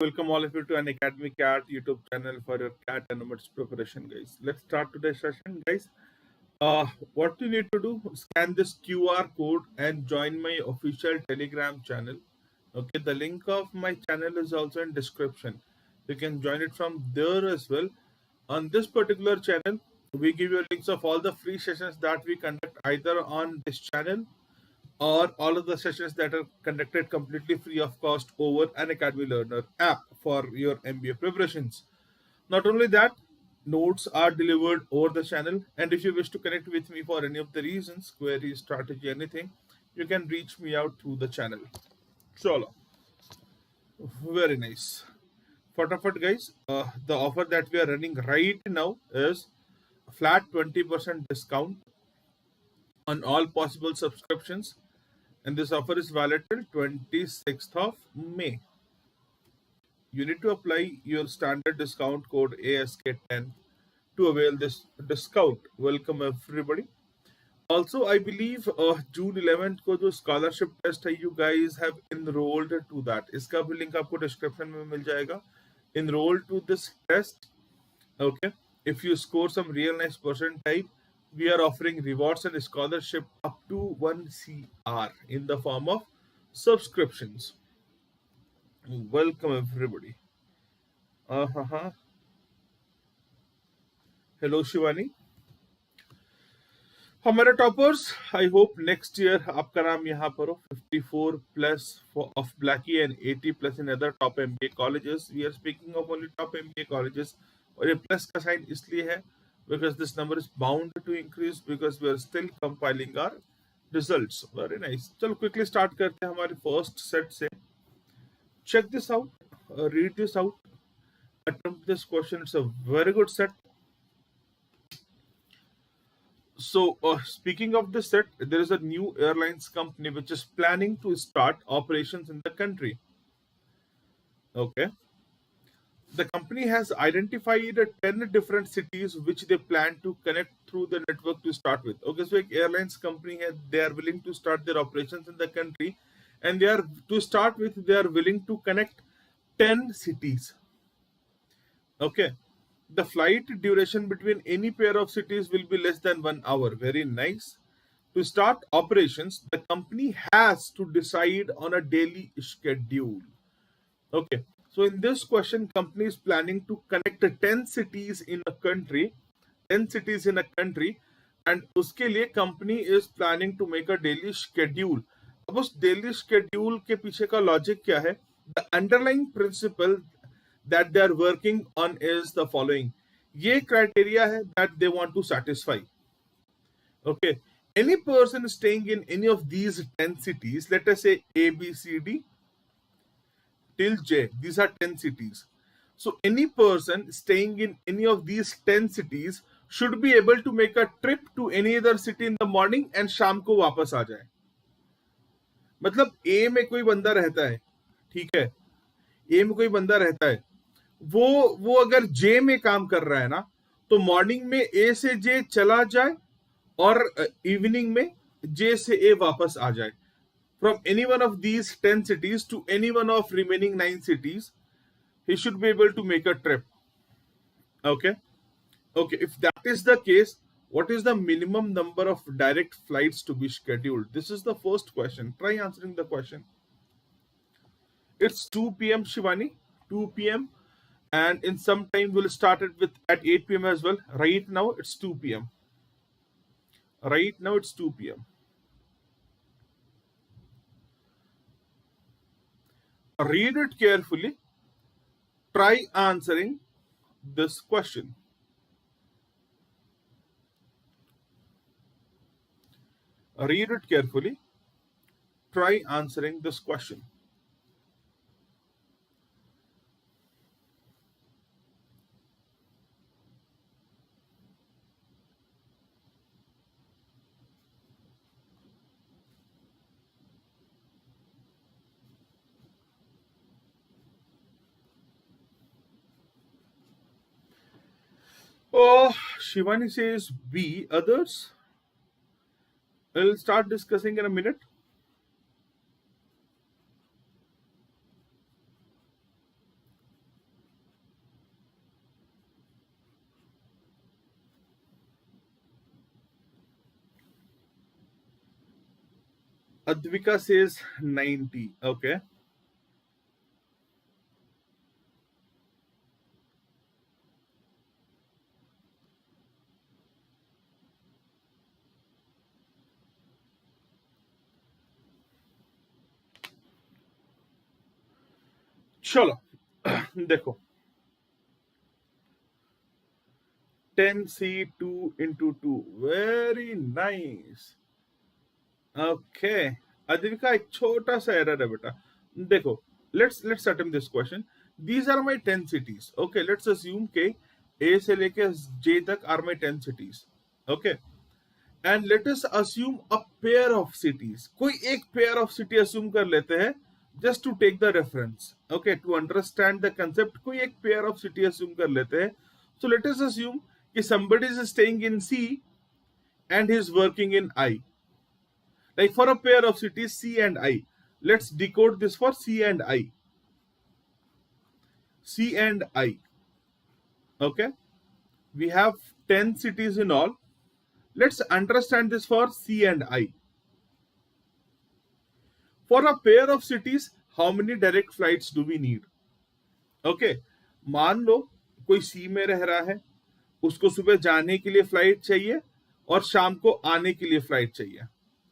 Welcome all of you to Unacademy CAT YouTube channel for your CAT and NMETS preparation, guys. Let's start today's session, guys. What you need to do, scan this QR code and join my official Telegram channel. Okay, the link of my channel is also in description. You can join it from there as well. On this particular channel, we give you links of all the free sessions that we conduct either on this channel or all of the sessions that are conducted completely free of cost over an Academy Learner app for your MBA preparations. Not only that, notes are delivered over the channel, and if you wish to connect with me for any of the reasons, queries, strategy, anything, you can reach me out through the channel. Chalo, very nice. Fatafat, guys, the offer that we are running right now is a flat 20% discount on all possible subscriptions, and this offer is valid till 26th of May. You need to apply your standard discount code ASK10 to avail this discount. Welcome everybody. Also, I believe June 11th को जो scholarship test है, you guys have enrolled to that. इसका भी link आपको description में मिल जाएगा. Enroll to this test. Okay. If you score some real nice percentile, we are offering rewards and scholarship up to 1 CR in the form of subscriptions. Welcome everybody. Hello Shivani. हमारे toppers, I hope next year आपका नाम यहाँ पर हो 54 plus of blackie and 80 plus in other top MBA colleges. We are speaking of only top MBA colleges, और ये plus का sign इसलिए है because this number is bound to increase because we are still compiling our results. Very nice. चलो quickly start करते हैं हमारे first set से. Check this out, read this out, attempt this question. It's a very good set. So, speaking of this set, there is a new airlines company which is planning to start operations in the country. Okay. The company has identified 10 different cities which they plan to connect through the network to start with. Okay, so एक airlines company है, they are willing to start their operations in the country, and they are to start with, they are willing to connect 10 cities. Okay. The flight duration between any pair of cities will be less than 1 hour. Very nice. To start operations, the company has to decide on a daily schedule. Okay. So in this question, company is planning to connect 10 cities in a country. 10 cities in a country. And उसके लिए company is planning to make a daily schedule. अब उस daily schedule के पीछे का logic क्या है? The underlying principle that they are working on is the following. ये criteria है that they want to satisfy. Okay. Any person staying in any of these 10 cities, let us say A, B, C, D till J, these are 10 cities. So any person staying in any of these 10 cities should be able to make a trip to any other city in the morning and शाम को वापस आ जाए. मतलब A में कोई बंदा रहता है, ठीक है, A में कोई बंदा रहता है, वो अगर जे में काम कर रहा है ना, तो मॉर्निंग में ए से जे चला जाए और इवनिंग में जे से ए वापस आ जाए. From any one of these 10 cities to any one of remaining 9 cities, he should be able to make a trip. Okay. If that is the case, what is the minimum number of direct flights to be scheduled? This is the first question. Try answering the question. It's 2 p.m. Shivani, 2 p.m. and in some time we'll start it with at 8 p.m. as well. Right now it's 2 p.m. Right now it's 2 p.m. Read it carefully. Try answering this question. Read it carefully. Try answering this question. Oh, Shivani says B. Others? We'll start discussing in a minute. Advika says 90. Okay. चलो देखो 10C2 into 2. Very nice. Okay. Advika एक छोटा सा error है बेटा. देखो, let's attempt this question. These are my 10 cities. Okay, let's assume के A से लेके J तक are my 10 cities. Okay. And let us assume a pair of cities. कोई एक pair of city assume कर लेते हैं just to take the reference. Okay, to understand the concept, कोई एक pair of city assume कर लेते हैं. So let us assume कि somebody is staying in C and he is working in I. Like for a pair of cities C and I. Let's decode this for C and I. C and I. Okay. We have 10 cities in all. Let's understand this for C and I. For a pair of cities, how many direct flights do we need? Okay. मान लो कोई सी में रह रहा है, उसको सुबह जाने के लिए फ्लाइट चाहिए और शाम को आने के लिए फ्लाइट चाहिए.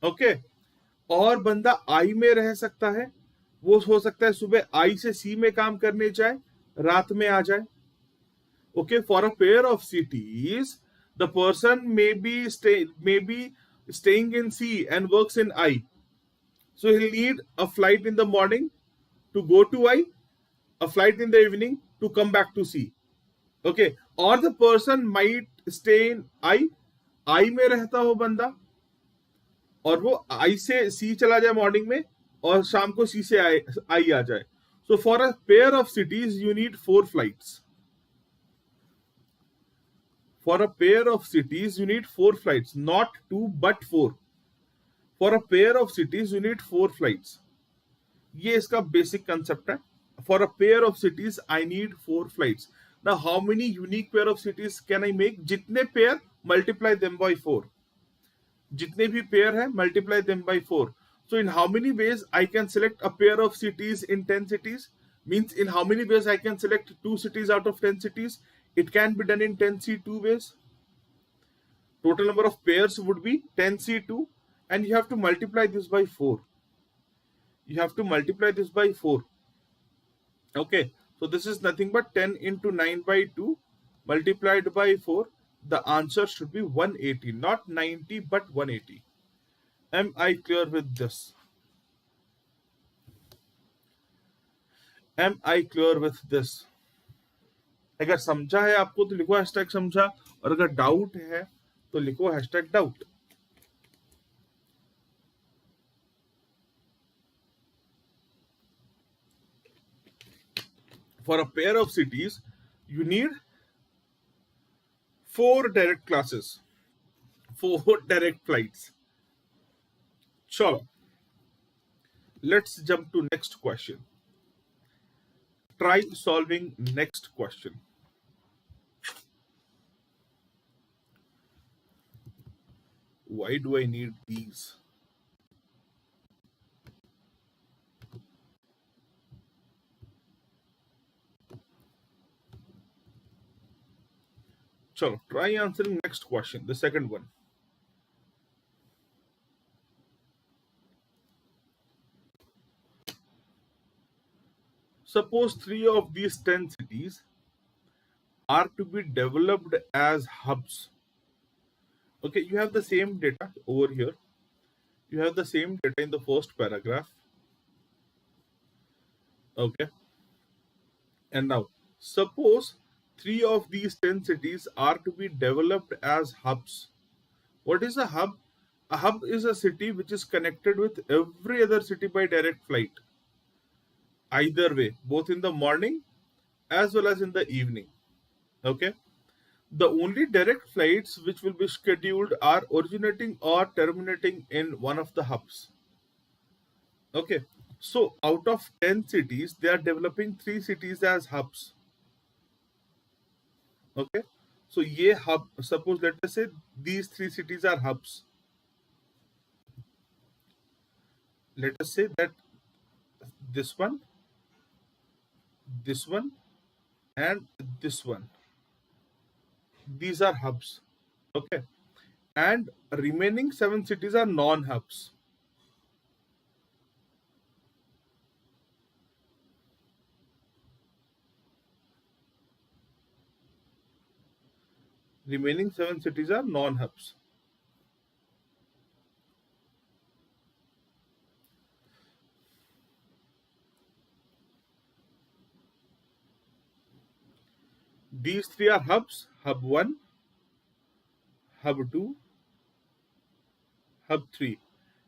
ओके. और बंदा आई में रह सकता है, वो हो सकता है सुबह आई से सी में काम करने जाए, रात में आ जाए. Okay, for a pair of cities, the person may be staying in C and works in I. So he'll need a flight in the morning to go to I, a flight in the evening to come back to C. Okay, or the person might stay in I में रहता हो बंदा और वो I से C चला जाए morning में और शाम को C से I आ जाए. So for a pair of cities, you need 4 flights. For a pair of cities, you need 4 flights, not 2 but 4. For a pair of cities, you need 4 flights. ये इसका basic concept है. For a pair of cities, I need 4 flights. Now, how many unique pair of cities can I make? जितने pair, multiply them by 4. जितने भी pair है, multiply them by 4. So, in how many ways I can select a pair of cities in 10 cities? Means in how many ways I can select 2 cities out of 10 cities? It can be done in 10C2 ways. Total number of pairs would be 10C2 and you have to multiply this by 4. You have to multiply this by 4. Okay, so this is nothing but 10 into 9 by 2 multiplied by 4. The answer should be 180, not 90 but 180. Am I clear with this? Am I clear with this? अगर समझा है आपको तो लिखो hashtag समझा और अगर doubt है तो लिखो hashtag doubt. For a pair of cities, you need 4 direct classes, 4 direct flights. Chalo. Let's jump to next question. Try solving next question. Why do I need these? Chalo, try answering next question, the second one. Suppose 3 of these 10 cities are to be developed as hubs. Okay, you have the same data over here. You have the same data in the first paragraph. Okay. And now, suppose 3 of these 10 cities are to be developed as hubs. What is a hub? A hub is a city which is connected with every other city by direct flight. Either way, both in the morning as well as in the evening. Okay. The only direct flights which will be scheduled are originating or terminating in one of the hubs. Okay. So out of 10 cities, they are developing 3 cities as hubs. Okay. So ye hub, suppose let us say these 3 cities are hubs. let us say that this one, this one, and this one, these are hubs. Okay, and remaining 7 cities are non-hubs. Remaining 7 cities are non-hubs. These 3 are hubs: hub 1, hub 2, hub 3,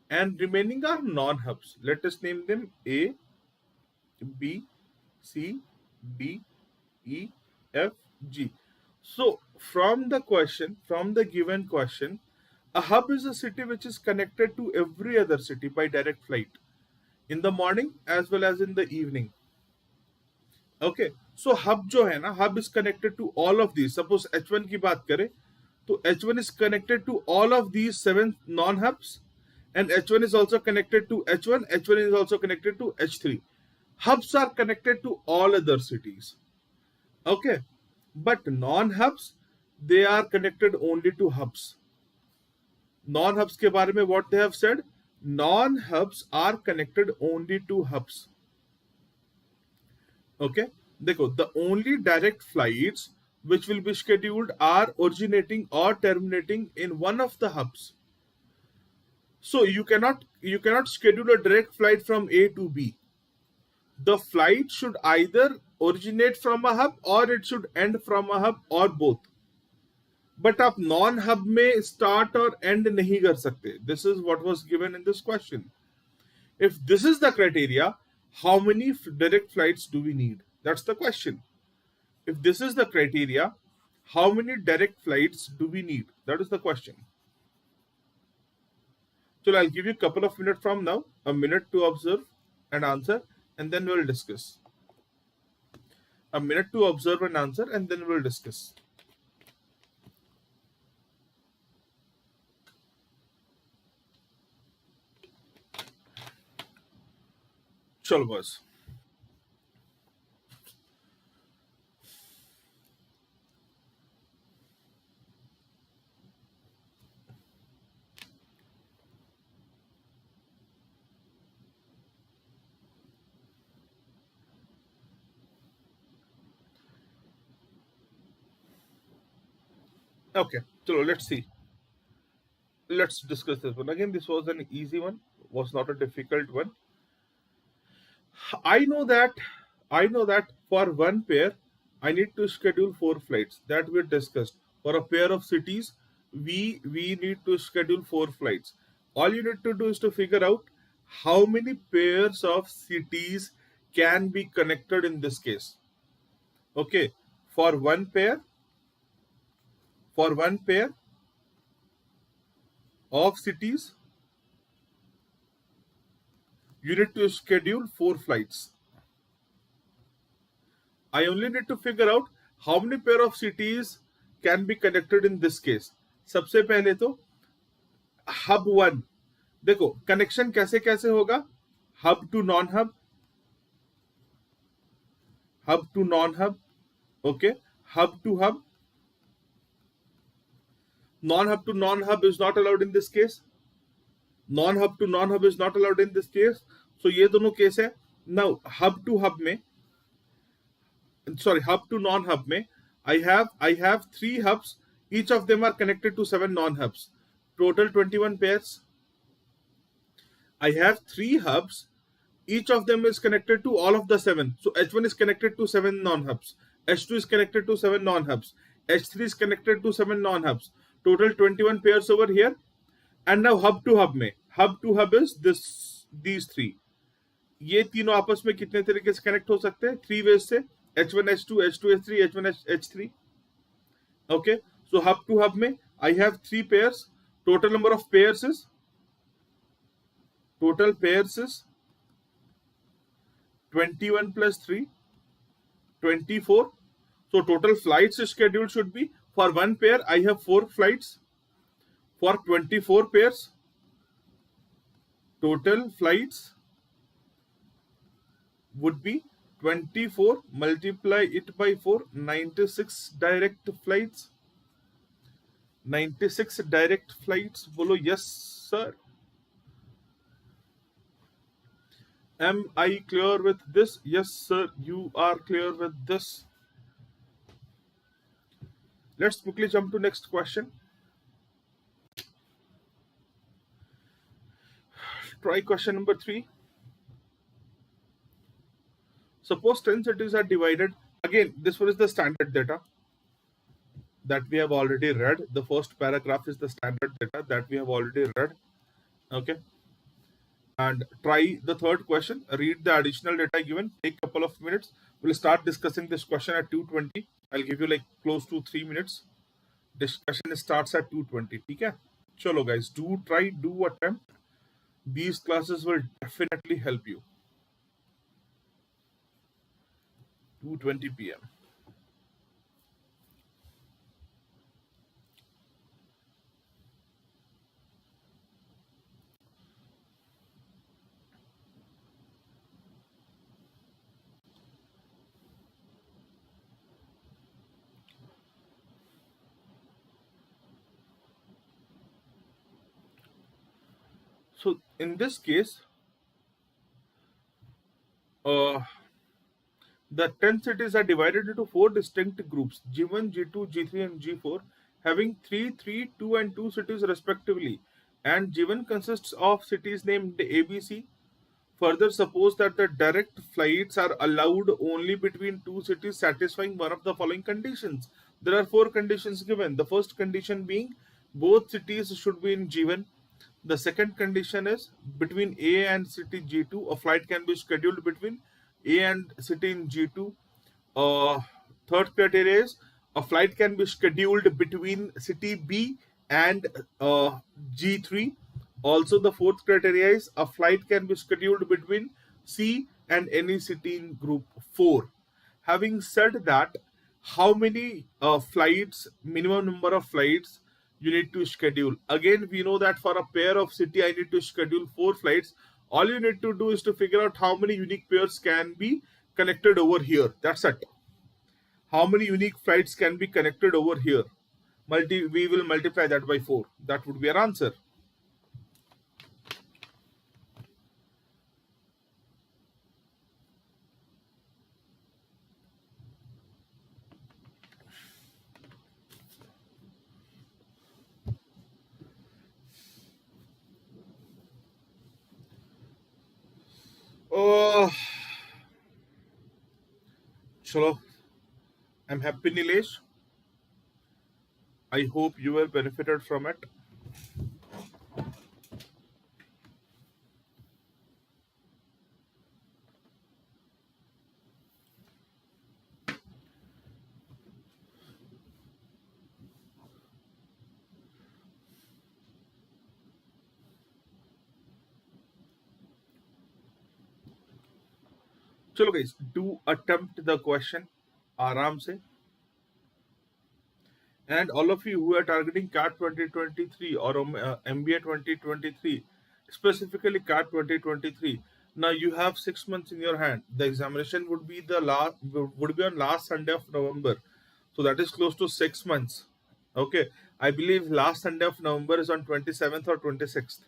and remaining are non-hubs. Let us name them A, B, C, D, E, F, G. So from the given question, a hub is a city which is connected to every other city by direct flight in the morning as well as in the evening. Okay, so hub जो है ना, hub is connected to all of these. Suppose H1 की बात करें तो H1 is connected to all of these 7 non-hubs, and H1 is also connected to H1. H1 is also connected to H3. Hubs are connected to all other cities. Okay, but non-hubs, they are connected only to hubs. Non-hubs के बारे में what they have said, non-hubs are connected only to hubs. Okay, देखो, the only direct flights which will be scheduled are originating or terminating in one of the hubs. So you cannot schedule a direct flight from A to B. The flight should either originate from a hub or it should end from a hub or both. But आप non hub में start और end नहीं कर सकते. This is what was given in this question. If this is the criteria, how many direct flights do we need? That's the question. If this is the criteria, how many direct flights do we need? That is the question. So I'll give you a couple of minutes from now, a minute to observe and answer, and then we'll discuss. A minute to observe and answer, and then we'll discuss. चलो बस. Okay, so let's see. Let's discuss this one. Again, this was an easy one, was not a difficult one. I know that for one pair, I need to schedule 4 flights. That we discussed. For a pair of cities, we need to schedule 4 flights. All you need to do is to figure out how many pairs of cities can be connected in this case. Okay, for one pair of cities, you need to schedule 4 flights. I only need to figure out how many pair of cities can be connected in this case. सबसे पहले तो hub 1, देखो connection कैसे कैसे होगा, hub to non-hub, hub to non-hub, okay, hub to hub. Non-hub to non-hub is not allowed in this case. Non-hub to non-hub is not allowed in this case. So ये दोनों case है. Now hub to hub में, sorry, hub to non-hub में, I have 3 hubs. Each of them are connected to 7 non-hubs. Total 21 pairs. I have 3 hubs. Each of them is connected to all of the 7. So H1 is connected to 7 non-hubs. H2 is connected to 7 non-hubs. H3 is connected to 7 non-hubs. Total 21 pairs over here. And now hub to hub में, hub to hub is these 3. ये तीनों आपस में कितने तरीके से connect हो सकते हैं? 3 ways से, H1 H2 H2 H3 H1 H3. Okay, so hub to hub में I have 3 pairs. Total number of pairs is 21 plus 3, 24. So total flights scheduled should be, for one pair I have 4 flights. For 24 pairs, total flights would be 24, multiply it by 4, 96 direct flights. 96 direct flights. Bolo yes sir. Am I clear with this? Yes sir, you are clear with this. Let's quickly jump to next question. Try question number 3. Suppose 10 cities are divided. Again, this one is the standard data that we have already read. The first paragraph is the standard data that we have already read. Okay. And try the third question. Read the additional data given. Take a couple of minutes. We'll start discussing this question at 2:20. I'll give you like close to 3 minutes. Discussion starts at 2:20. Okay? Chalo guys, do try, do attempt. These classes will definitely help you. 2:20 p.m. So in this case, the 10 cities are divided into 4 distinct groups, G1, G2, G3, and G4, having 3, 3, 2, and 2 cities respectively. And G1 consists of cities named ABC. Further, suppose that the direct flights are allowed only between 2 cities satisfying one of the following conditions. There are 4 conditions given. The first condition being both cities should be in G1. The second condition is between A and city G2, a flight can be scheduled between A and city in G2. Third criteria is a flight can be scheduled between city B and G3. Also, the fourth criteria is a flight can be scheduled between C and any city in group 4. Having said that, how many flights, minimum number of flights you need to schedule? Again, we know that for a pair of city, I need to schedule 4 flights. All you need to do is to figure out how many unique pairs can be connected over here. That's it. How many unique flights can be connected over here? We will multiply that by 4. That would be our answer. Chalo, I'm happy Nilesh. I hope you were benefited from it. Chalo guys, do attempt the question आराम से. And all of you who are targeting CAT 2023 or MBA 2023, specifically CAT 2023, now you have 6 months in your hand. The examination would be on last Sunday of November, so that is close to 6 months. Okay, I believe last Sunday of November is on 27th or 26th.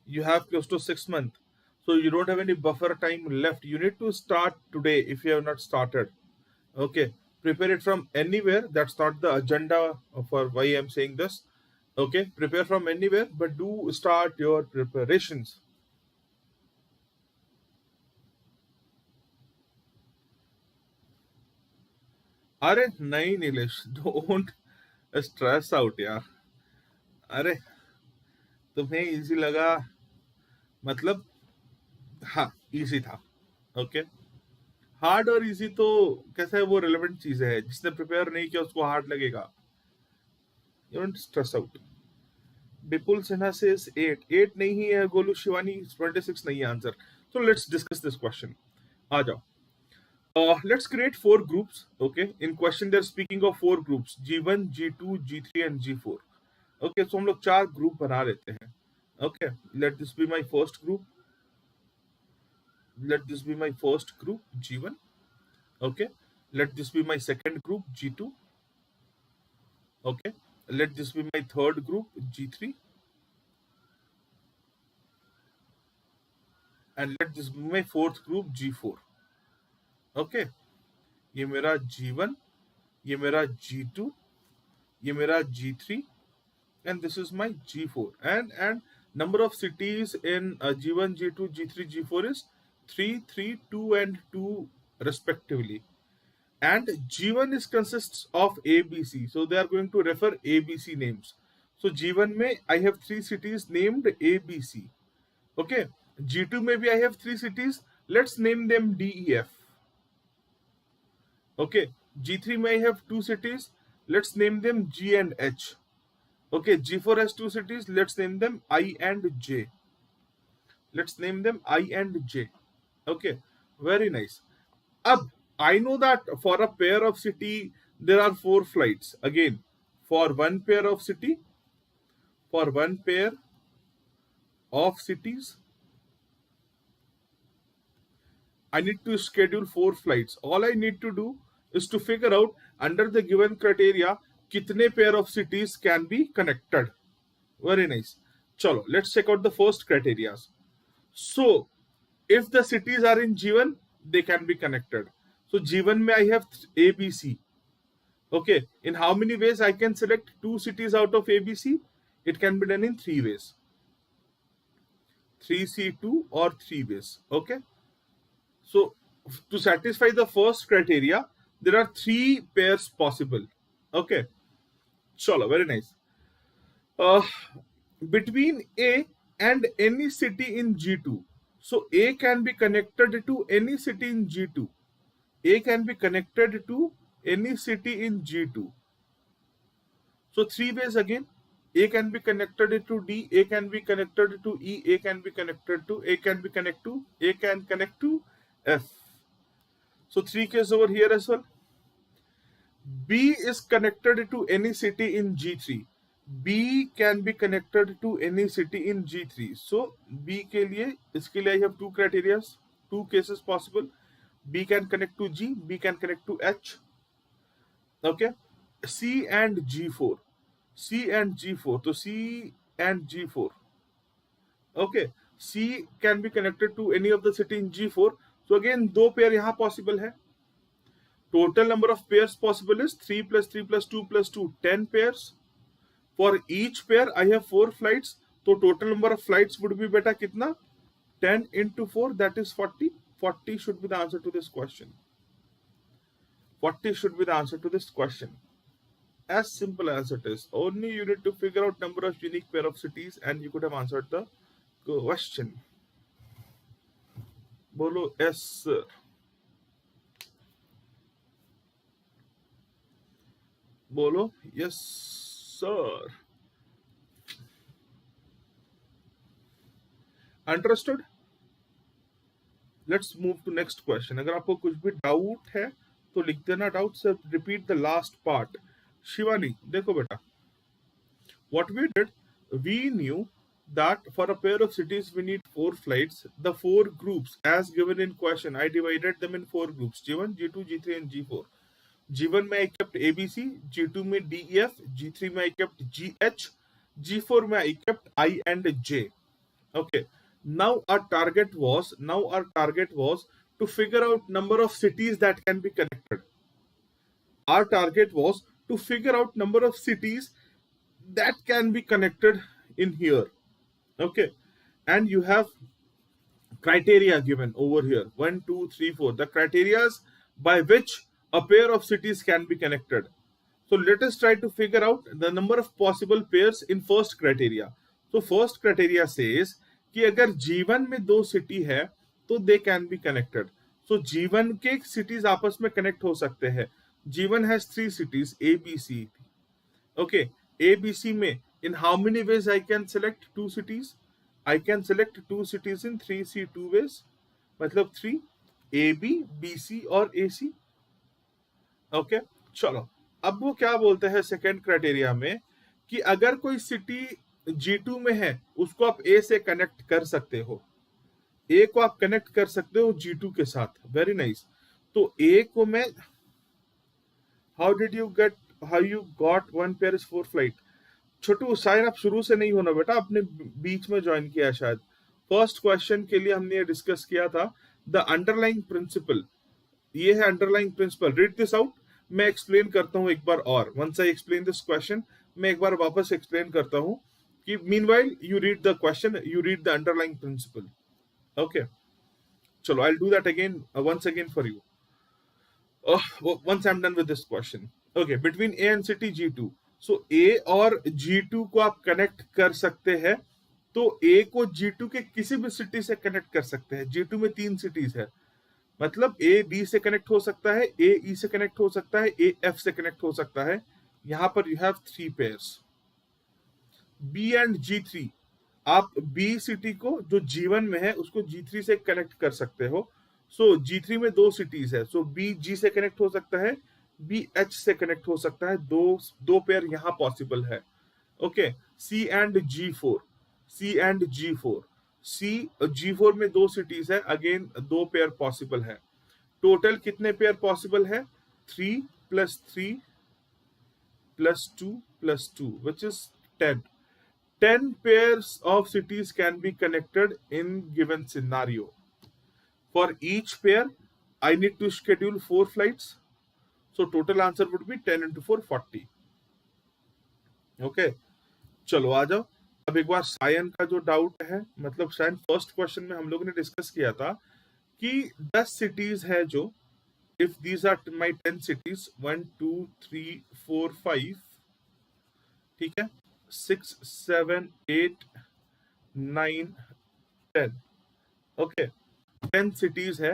You have close to 6 months, so you don't have any buffer time left. You need to start today if you have not started. Okay, prepare it from anywhere. That's not the agenda for why I'm saying this. Okay, prepare from anywhere, but do start your preparations. अरे नहीं Nilesh, don't stress out यार. अरे तुम्हें easy लगा, मतलब हाँ easy था. Okay, hard और इजी तो कैसा है, वो रिलेवेंट चीज है. जिसने प्रिपेयर नहीं किया उसको हार्ड लगेगा. You don't stress out. Vipul Sinha says 8 नहीं है. गोलू शिवानी 26 नहीं है answer. So let's discuss this question. आ जाओ. Let's create 4 groups. Okay, in question they're speaking of 4 groups, G1, G2, G3 and G4. Okay, so हम लोग 4 ग्रुप बना लेते हैं. Okay, let this be my first group. Let this be my first group, G1. Okay, let this be my second group, G2. Okay, let this be my third group, G3. And let this be my fourth group, G4. Okay, ये मेरा G1, ये मेरा G2, ये मेरा G3, and this is my G4. And number of cities in G1, G2, G3, G4 is 3, 3, 2, and 2 respectively. And G1 is consists of ABC, so they are going to refer ABC names. So G1 में I have 3 cities named ABC. Okay, G2 में भी I have 3 cities. Let's name them D, E, F. Okay, G3 may have 2 cities. Let's name them G and H. Okay, G4 has 2 cities. Let's name them I and J. Let's name them I and J. Okay, very nice. Ab, I know that for a pair of city, there are 4 flights. Again, for one pair of city, for one pair of cities, I need to schedule 4 flights. All I need to do is to figure out under the given criteria, kitne pair of cities can be connected. Very nice. Chalo, let's check out the first criteria. So, if the cities are in G1, they can be connected. So, G1 may I have ABC. Okay, in how many ways I can select 2 cities out of ABC? It can be done in 3 ways. 3C2 or 3 ways. Okay. So, to satisfy the first criteria, there are 3 pairs possible. Okay. Chalo, very nice. Between A and any city in G2. So, A can be connected to any city in G2. A can be connected to any city in G2. So, 3 ways again. A can be connected to D, A can be connected to E, A can be connected to, A can be connected to, A can connect to F. So 3 cases over here as well. B is connected to any city in G3. B can be connected to any city in G3. So B के लिए इसके लिए I have 2 criteria, 2 cases possible. B can connect to G, B can connect to H. Okay. C and G4. C and G4. So C and G4. Okay. C can be connected to any of the city in G4. So again 2 pair यहाँ possible है. Total number of pairs possible is 3 plus 3 plus 2 plus 2, 10 pairs. For each pair, I have 4 flights. So total number of flights would be beta kitna? 10 into 4, that is 40. 40 should be the answer to this question. 40 should be the answer to this question. As simple as it is. Only you need to figure out number of unique pair of cities and you could have answered the question. Bolo yes, sir. Bolo yes, sir. Understood? Let's move to next question. अगर आपको कुछ भी doubt है तो लिख देना doubt से. Repeat the last part. Shivani देखो बेटा, what we did, we knew that for a pair of cities we need 4 flights. The 4 groups as given in question, I divided them in 4 groups: G1, G2, G3 and G4. G1 में I kept ABC, G2 में D, E, F, G3 में I kept G, H, G4 में I kept I and J. Okay. Now our target was to figure out number of cities that can be connected. Our target was to figure out number of cities that can be connected in here. Okay. And you have criteria given over here. 1, 2, 3, 4. The criteria by which a pair of cities can be connected. So let us try to figure out the number of possible pairs in first criteria. So first criteria says कि अगर G1 में 2 city है तो they can be connected. So G1 के cities आपस में connect हो सकते हैं. G1 has 3 cities A, B, C. Okay, A, B, C में in how many ways I can select 2 cities? I can select 2 cities in 3C 2 ways. मतलब 3 AB, BC और AC. Okay, चलो अब वो क्या बोलते हैं सेकेंड क्राइटेरिया में कि अगर कोई सिटी G2 में है उसको आप A से कनेक्ट कर सकते हो, A को आप कनेक्ट कर सकते हो G2 के साथ। Very nice. तो A को मैं how you got one pair is 4 flight. Chhotu शायद आप शुरू से नहीं होना बेटा, आपने बीच में ज्वाइन किया है शायद। फर्स्ट क्वेश्चन के लिए हमने ये डिस्कस किया था द अंडरलाइंग प्रिंसिपल। ये है underlying principle. Read this out. मैं एक्सप्लेन करता हूं एक बार और। Once I explain this question, मैं एक बार वापस एक्सप्लेन करता हूं कि meanwhile you read the question, you read the underlying principle. Okay, चलो I will do that again, once again for you. Once I'm done with this question. Okay, between A and city G2. So A और G2 को आप connect कर सकते हैं। तो A को G2 के किसी भी सिटी से कनेक्ट कर सकते हैं। G2 में 3 सिटीज है, मतलब A D से कनेक्ट हो सकता है, A E से कनेक्ट हो सकता है, A F से कनेक्ट हो सकता है। यहां पर you have 3 pairs. B and G3, आप B सिटी को जो G1 में है उसको G3 से कनेक्ट कर सकते हो। सो G3 में 2 सिटीज है, सो B G से कनेक्ट हो सकता है, B H से कनेक्ट हो सकता है। दो पेयर यहां पॉसिबल है। Okay, C and G4, C and G4, C G4 में 2 सिटीज है, अगेन 2 पेयर पॉसिबल है। टोटल कितने पेयर पॉसिबल है? 3 + 3 + 2 + 2 which is 10. 10 pairs of cities can be connected in given scenario. For each pair, I need to schedule 4 flights. So total answer would be 10 into 4, 40. Okay. चलो आ जाओ। अब एक बार सायन का जो doubt है, मतलब सायन फर्स्ट क्वेश्चन में हम लोगों ने डिस्कस किया था कि 10 सिटीज है जो, if these are my 10 cities 1 2 3 4 5, ठीक है, 6 7 8 9 10, ओके, 10 सिटीज है।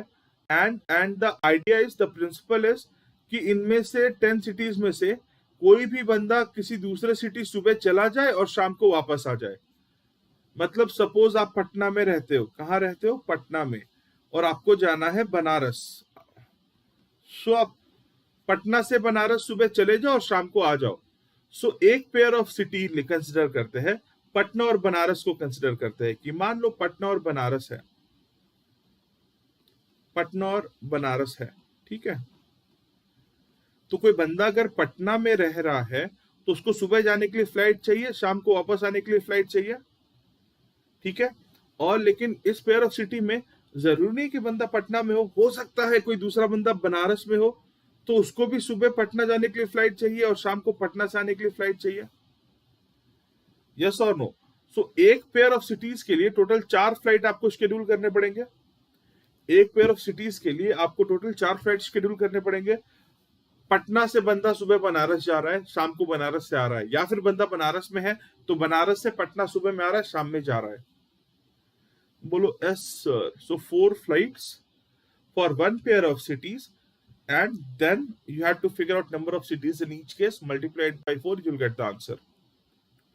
And the idea is, the principle is कि इनमें से 10 सिटीज में से कोई भी बंदा किसी दूसरे सिटी सुबह चला जाए और शाम को वापस आ जाए। मतलब सपोज आप पटना में रहते हो, कहाँ रहते हो? पटना में, और आपको जाना है बनारस। सो आप पटना से बनारस सुबह चले जाओ और शाम को आ जाओ। सो एक पेयर ऑफ सिटी कंसिडर करते हैं, पटना और बनारस को कंसिडर करते हैं कि मान लो पटना और बनारस है, पटना और बनारस है, ठीक है। तो कोई बंदा अगर पटना में रह रहा है तो उसको सुबह जाने के लिए फ्लाइट चाहिए, शाम को वापस आने के लिए फ्लाइट चाहिए, ठीक है। और लेकिन इस पेयर ऑफ सिटी में जरूरी नहीं कि बंदा पटना में हो सकता है कोई दूसरा बंदा बनारस में हो, तो उसको भी सुबह पटना जाने के लिए फ्लाइट चाहिए और शाम को पटना से आने के लिए फ्लाइट चाहिए। यस और नो? सो एक पेयर ऑफ सिटीज के लिए टोटल 4 फ्लाइट आपको शेड्यूल करने पड़ेंगे। एक पेयर ऑफ सिटीज के लिए आपको टोटल 4 फ्लाइट शेड्यूल करने पड़ेंगे। पटना से बंदा सुबह बनारस जा रहा है, शाम को बनारस से आ रहा है, या फिर बंदा बनारस में है तो बनारस से पटना सुबह में आ रहा है, शाम में जा रहा है। बोलो yes sir. So 4 flights for 1 pair of cities, and then you have to figure out number of cities in each case, multiply it by 4, you'll get the answer.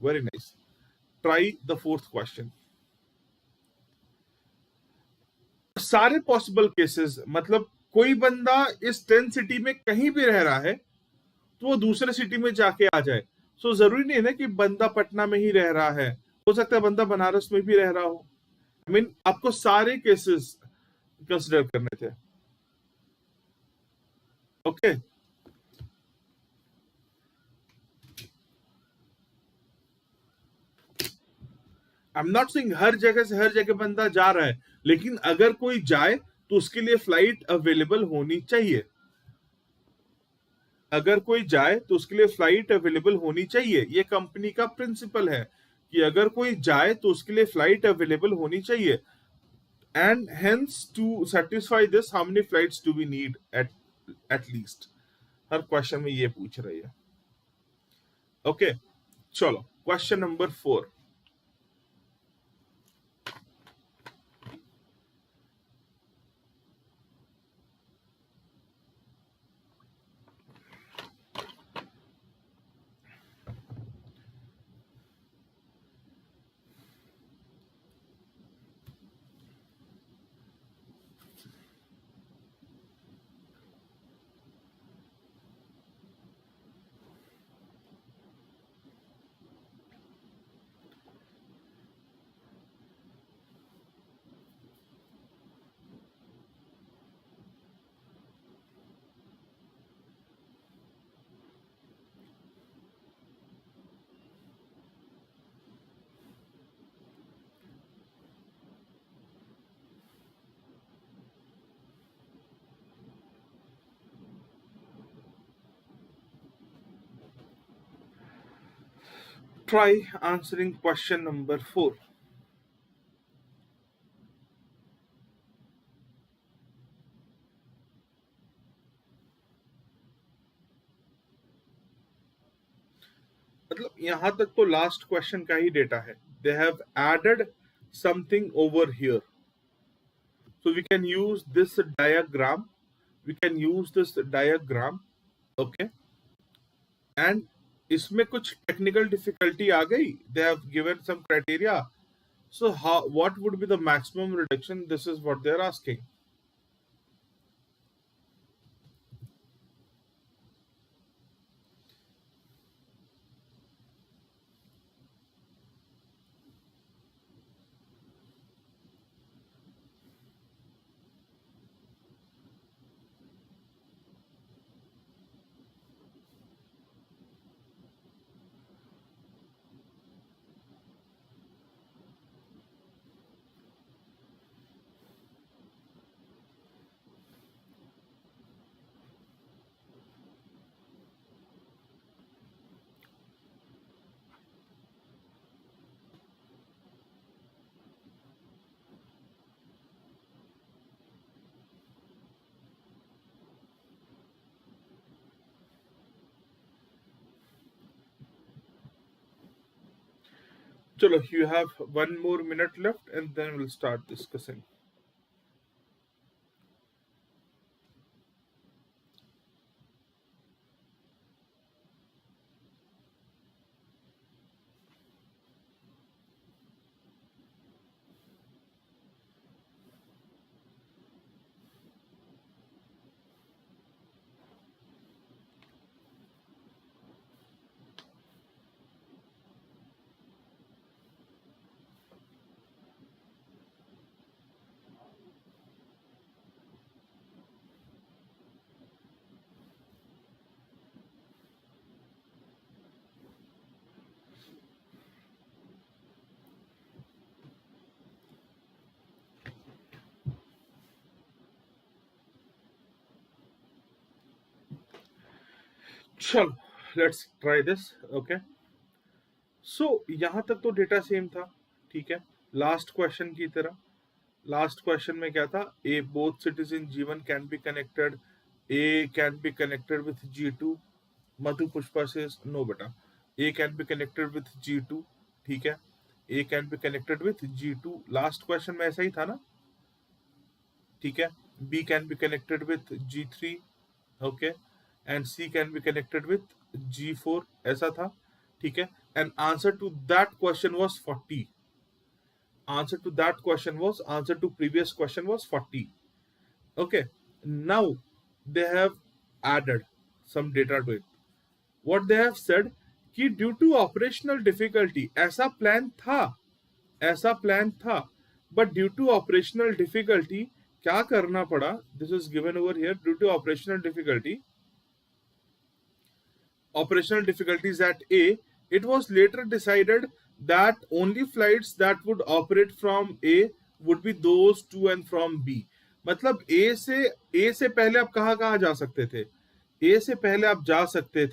Very nice. Try the 4th question. सारे possible cases, मतलब कोई बंदा इस 10 city में कहीं भी रह रहा है तो वो दूसरे सिटी में जाके आ जाए। सो जरूरी नहीं है ना कि बंदा पटना में ही रह रहा है, हो सकता है बंदा बनारस में भी रह रहा हो। आई मीन आपको सारे केसेस कंसिडर करने थे। Okay, I am not saying हर जगह से हर जगह बंदा जा रहा है, लेकिन अगर कोई जाए तो उसके लिए फ्लाइट अवेलेबल होनी चाहिए। अगर कोई जाए तो उसके लिए फ्लाइट अवेलेबल होनी चाहिए। ये कंपनी का प्रिंसिपल है कि अगर कोई जाए तो उसके लिए फ्लाइट अवेलेबल होनी चाहिए। And hence to satisfy this, how many flights do we need at least? हर क्वेश्चन में ये पूछ रही है। ओके, चलो question number 4। Try answering question number 4. मतलब यहां तक तो लास्ट क्वेश्चन का ही डेटा है. They have added something over here. So we can use this diagram. We can use this diagram. Okay. And इसमें कुछ टेक्निकल डिफिकल्टी आ गई. They have given some criteria. So what would be the maximum reduction? This is what they are asking. Chalo, you have 1 more minute left and then we'll start discussing. चलो, let's try this. Okay. सो यहां तक तो data same था. ठीक है. Last question की तरह. Last question में क्या था? A both cities in G1 can be connected. A can be connected with G2. Madhu Pushpa से नो बेटा. A can be connected with G2. ठीक है. A can be connected with G2. Last question में ऐसा ही था ना. ठीक है. B can be connected with G3. Okay. And C can be connected with G4. ऐसा था. ठीक है. And answer to that question was 40. Answer to previous question was 40. Okay. Now they have added some data to it. What they have said कि due to operational difficulty, ऐसा plan था, but due to operational difficulty क्या करना पड़ा? This is given over here. Due to operational difficulties at A, it was later decided that only flights that would operate from A would be those to and from B. मतलब A से पहले आप कहाँ जा सकते थे? A से पहले आप जा सकते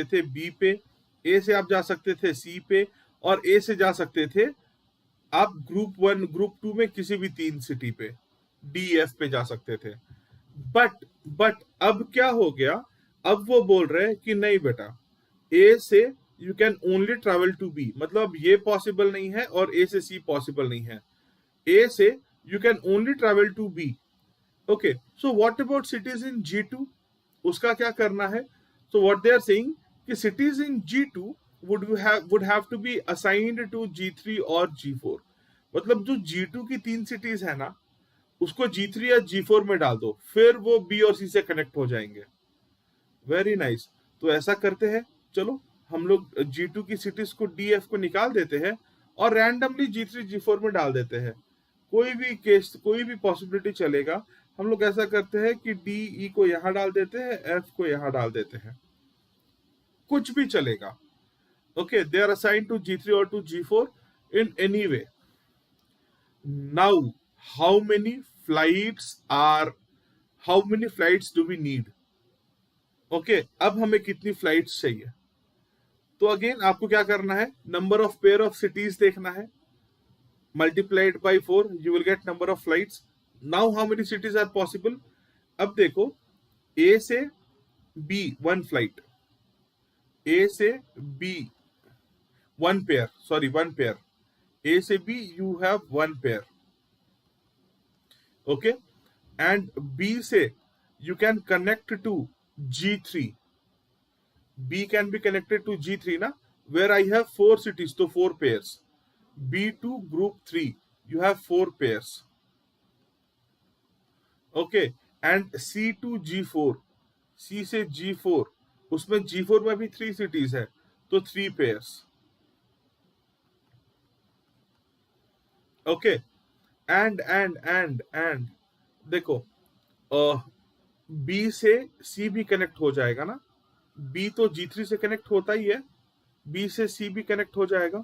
थे B पे. A से आप जा सकते थे C पे. और A से जा सकते थे आप ग्रुप 1 ग्रुप 2 में किसी भी 3 सिटी पे D F पे जा सकते थे. बट अब क्या हो गया? अब वो बोल रहे हैं कि नहीं बेटा, ए से you can only travel to B. मतलब ये पॉसिबल नहीं है और ए से सी पॉसिबल नहीं है. ए से you can only travel to B. Okay. So what about cities in G2? उसका क्या करना है? So what they are saying कि cities in G2 would have to be assigned to G3 और G4. मतलब जो G2 की 3 सिटीज है ना, उसको G3 या G4 में डाल दो, फिर वो B और C से कनेक्ट हो जाएंगे. Very nice. तो ऐसा करते हैं. चलो हम लोग G2 की सिटीज को DF को निकाल देते हैं और रैंडमली G3 G4 में डाल देते हैं. कोई भी पॉसिबिलिटी चलेगा. हम लोग ऐसा करते हैं कि DE को यहां डाल देते हैं, F को यहां डाल देते हैं, कुछ भी चलेगा. Okay. They are assigned to G3 और to G4 in any way. Now how many flights do we need? Okay. अब हमें कितनी फ्लाइट्स चाहिए? तो अगेन आपको क्या करना है, number of pair of cities देखना है, multiplied by 4 you will get number of flights. Now how many cities are possible. अब देखो, ए से बी 1 फ्लाइट, ए से B 1 pair, sorry 1 pair, A से B you have 1 pair, okay, and B से you can connect to G3. B can be connected to G3 na, where I have 4 cities, so 4 pairs. B to group 3 you have 4 pairs, okay, and C to G4, C से G4 उसमें G4 में भी 3 cities है, तो 3 pairs, okay. And देखो, B से सी भी connect हो जाएगा ना, बी तो G3 से कनेक्ट होता ही है, बी से सी भी कनेक्ट हो जाएगा,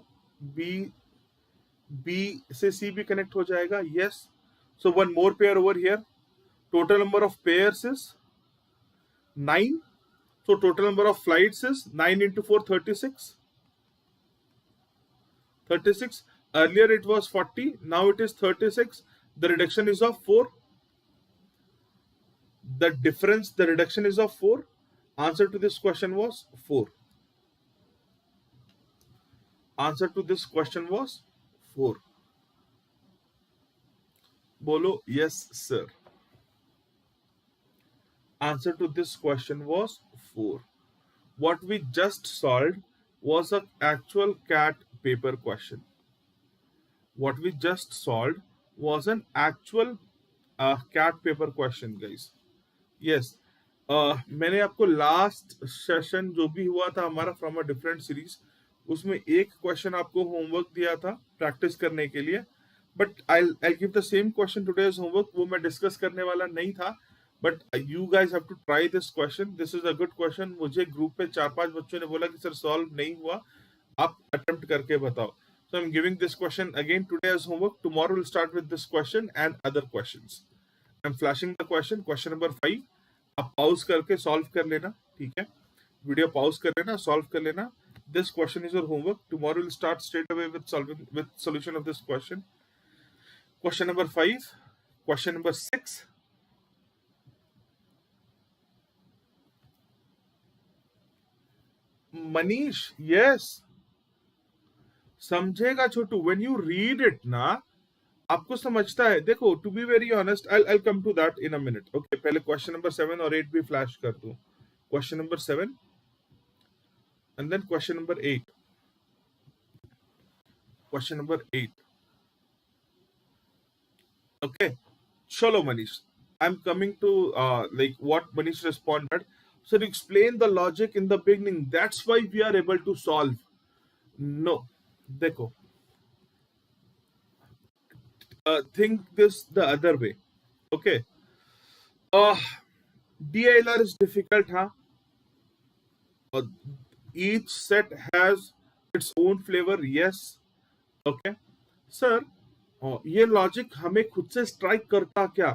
बी से सी भी कनेक्ट हो जाएगा, yes. So 1 more pair over here. Total number of pairs is 9. So total number of flights is 9 into 4 36. Earlier it was 40, now it is 36. The reduction is of 4. The difference, the reduction is of 4. Answer to this question was 4. Answer to this question was 4. Bolo, yes sir. Answer to this question was 4. What we just solved was an actual CAT paper question. What we just solved was an actual CAT paper question, guys. Yes, मैंने आपको last session जो भी हुआ था हमारा from a different series, उसमें एक question आपको होमवर्क दिया था प्रैक्टिस करने के लिए, but I give the same question today as homework. वो मैं डिस्कस करने वाला नहीं था, but you guys have to try this question. This is a good question. मुझे ग्रुप पे 4-5 बच्चों ने बोला कि सर सॉल्व नहीं हुआ, आप अटेम्प्ट करके बताओ. So I'm giving this question again today as homework. Tomorrow we'll start with this question and other questions. I'm flashing the question. Question number 5. आप pause करके solve कर लेना, ठीक है? Video pause कर लेना, solve कर लेना. This question is your homework. Tomorrow we'll start straight away with solution of this question. Question number 5. Question number 6. Manish, yes. समझेगा Chhotu, when you read it ना आपको समझता है. देखो, to be very honest, I come to that in a minute. Okay, पहले question number 7 और 8 भी flash कर दूं. Question number 7 and then question number 8. Question number 8. Okay, चलो Manish, I am coming to like what Manish responded. Sir, explain the logic in the beginning, that's why we are able to solve. No, देखो, think this the other way, okay. DILR is difficult, huh? Each set has its own flavor, yes, okay. sir, ये logic हमें खुद से strike करता क्या,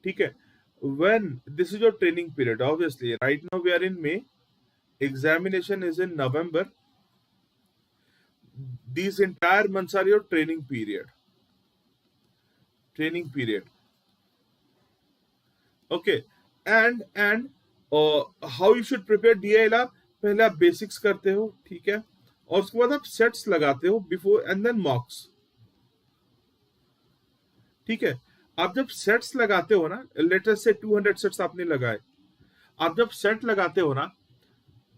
ठीक है? when this is your training period, obviously right now we are in May, examination is in November. These entire months are your training period. Okay, and how you should prepare DILR. पहले आप basics करते हो, ठीक है, और उसके बाद आप सेट्स लगाते हो बिफोर एंड देन मॉक्स, ठीक है. आप जब सेट्स लगाते हो ना, लेट अस से 200 सेट्स आपने लगाए, आप जब सेट लगाते हो ना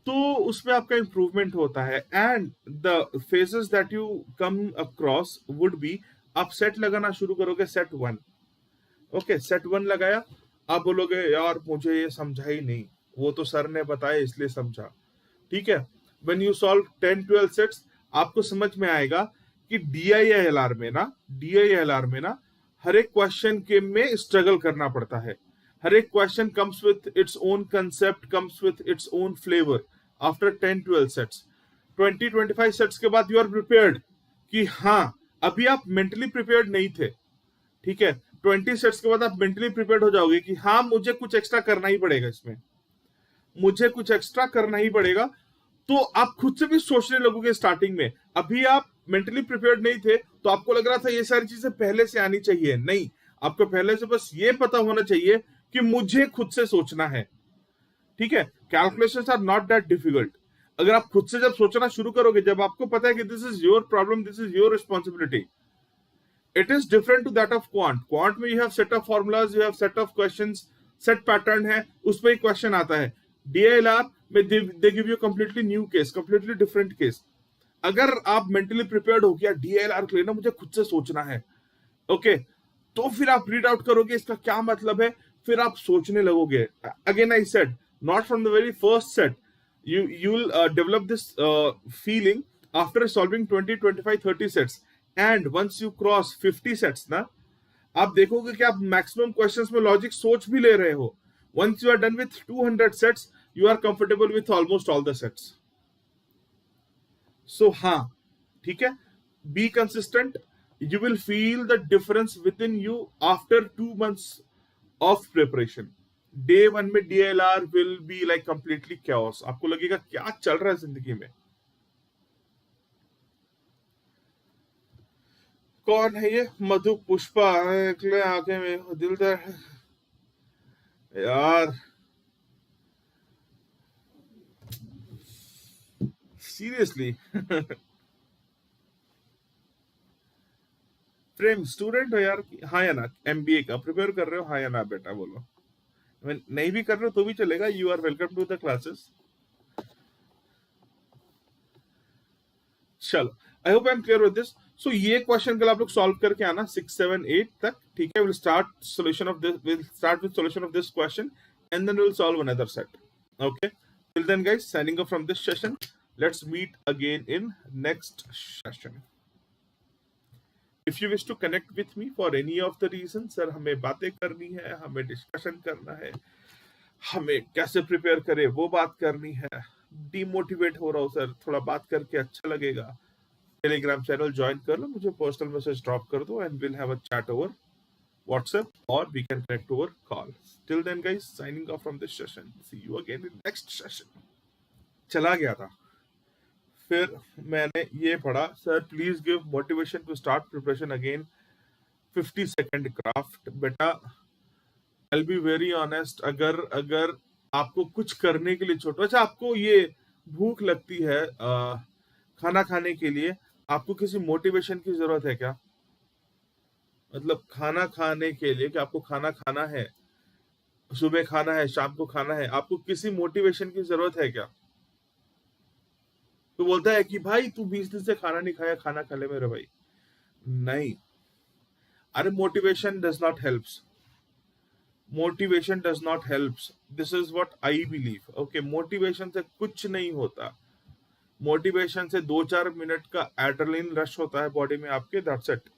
तो उसमें आपका इंप्रूवमेंट होता है. And the phases that you come across would be, आप सेट लगाना शुरू करोगे सेट 1. ओके, सेट 1 लगाया, आप बोलोगे यार मुझे ये समझा ही नहीं, वो तो सर ने बताया इसलिए समझा, ठीक है. व्हेन यू सॉल्व 10-12 सेट्स, आपको समझ में आएगा कि DILR में ना हर एक क्वेश्चन के में स्ट्रगल करना पड़ता है. हर एक question comes with its own concept, comes with its own flavour. After 10-12 sets, 20-25 sets के बाद यू आर प्रिपेयर्ड कि हाँ, अभी आप मेंटली प्रिपेयर्ड नहीं थे, ठीक है. 20 सेट्स के बाद आप मेंटली प्रिपेयर्ड हो जाओगे कि हाँ, मुझे कुछ एक्स्ट्रा करना ही पड़ेगा, इसमें मुझे कुछ एक्स्ट्रा करना ही पड़ेगा. तो आप खुद से भी सोचने लगोगे स्टार्टिंग में। अभी आप मेंटली प्रिपेयर्ड नहीं थे तो आपको लग रहा था ये सारी चीजें पहले से आनी चाहिए, नहीं, आपको पहले से बस ये पता होना चाहिए कि मुझे खुद से सोचना है। ठीक है, calculations are not that difficult. अगर आप खुद से जब सोचना शुरू करोगे, जब आपको पता है कि this is your problem, this is your responsibility, it is different to that of quant में you have set of formulas, you have set of questions, set pattern है, उस पर एक क्वेश्चन आता है। DILR में they give you completely new case, completely different case। अगर आप मेंटली प्रिपेयर्ड हो गया DILR के लिए ना मुझे खुद से सोचना है, ओके, तो फिर आप रीड आउट करोगे इसका क्या मतलब है, फिर आप सोचने लगोगे। Again I said, not from the very first set, you will develop this feeling after solving 20, 25, 30 sets, and once you cross 50 sets ना, आप देखोगे कि आप मैक्सिमम क्वेश्चंस में लॉजिक सोच भी ले रहे हो। once you are done with 200 sets, you are comfortable with almost all the sets। so हाँ, ठीक है, be consistent, you will feel the difference within you after 2 months of preparation। Day 1 में DILR will be like completely chaos, आपको लगेगा क्या चल रहा है जिंदगी में। कौन है ये मधु पुष्पा, निकले आंखें में दिलदार यार, सीरियसली। प्रेम स्टूडेंट हो यार, हाँ या ना, MBA का प्रिपेयर कर रहे हो, हाँ या ना बेटा बोलो। नहीं भी कर रहे हो तो भी चलेगा, you are welcome to the classes. चलो, I hope I am clear with this. So ये क्वेश्चन कल आप लोग सॉल्व करके आना 6, 7, 8 तक, ठीक है। Will start with solution of this question and then will solve another set, okay. Till then guys, signing off from this session, let's meet again in next session. If you wish to connect with me for any of the reasons, sir हमें बातें करनी है, हमें discussion करना है, हमें कैसे prepare करें वो बात करनी है, डिमोटिवेट हो रहा हूँ सर, थोड़ा बात करके अच्छा लगेगा, टेलीग्राम चैनल ज्वाइन कर लो, मुझे पर्सनल मैसेज ड्रॉप कर दो and will have a chat over WhatsApp और we can connect over call. Till then guys, signing off from this session, see you again in next session. चला गया था, फिर मैंने ये पढ़ा, sir please give motivation to start preparation again, 50 second craft. बेटा I B very honest, अगर आपको कुछ करने के लिए छोटा, अच्छा आपको ये भूख लगती है खाना खाने के लिए, आपको किसी मोटिवेशन की जरूरत है क्या? मतलब खाना खाने के लिए कि आपको खाना खाना है, सुबह खाना है, शाम को खाना है, आपको किसी मोटिवेशन की जरूरत है क्या? तो बोलता है कि भाई तू 20 दिन से खाना नहीं खाया, खाना खा ले मेरे भाई। नहीं, अरे motivation does not helps, motivation does not helps, this is what I believe, okay. Motivation से कुछ नहीं होता, मोटिवेशन से 2-4 मिनट का एड्रेनलिन रश होता है बॉडी में आपके, दैट्स इट।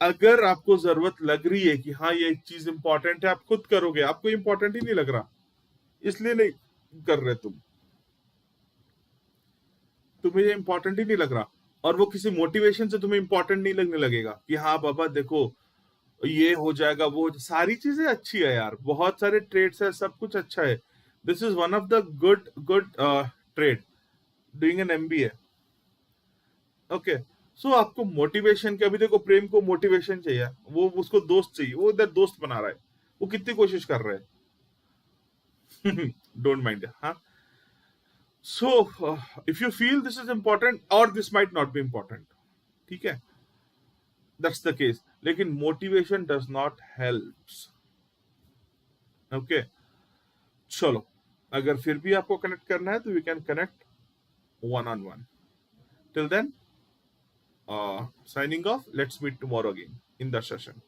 अगर आपको जरूरत लग रही है कि हाँ ये चीज इंपॉर्टेंट है, आप खुद करोगे, आपको इंपॉर्टेंट ही नहीं लग रहा, इसलिए नहीं कर रहे तुम्हें ये इंपॉर्टेंट ही नहीं लग रहा, और वो किसी मोटिवेशन से तुम्हें इंपॉर्टेंट नहीं लगने लगेगा कि हाँ बाबा देखो ये हो जाएगा, वो सारी चीजें अच्छी है यार, बहुत सारे ट्रेड्स है, सब कुछ अच्छा है। This is one of the good trade doing an MBA, okay. So आपको मोटिवेशन के, अभी देखो प्रेम को मोटिवेशन चाहिए, वो उसको दोस्त चाहिए, वो इधर दोस्त बना रहा है, वो कितनी कोशिश कर रहा है। डोंट माइंड, हाँ। So, if you feel this is important or this might not be important, ठीक है, that's the case, लेकिन motivation does not helps, okay। चलो, अगर फिर भी आपको कनेक्ट करना है तो we can connect one-on-one। Till then, signing off, let's meet tomorrow again in the session।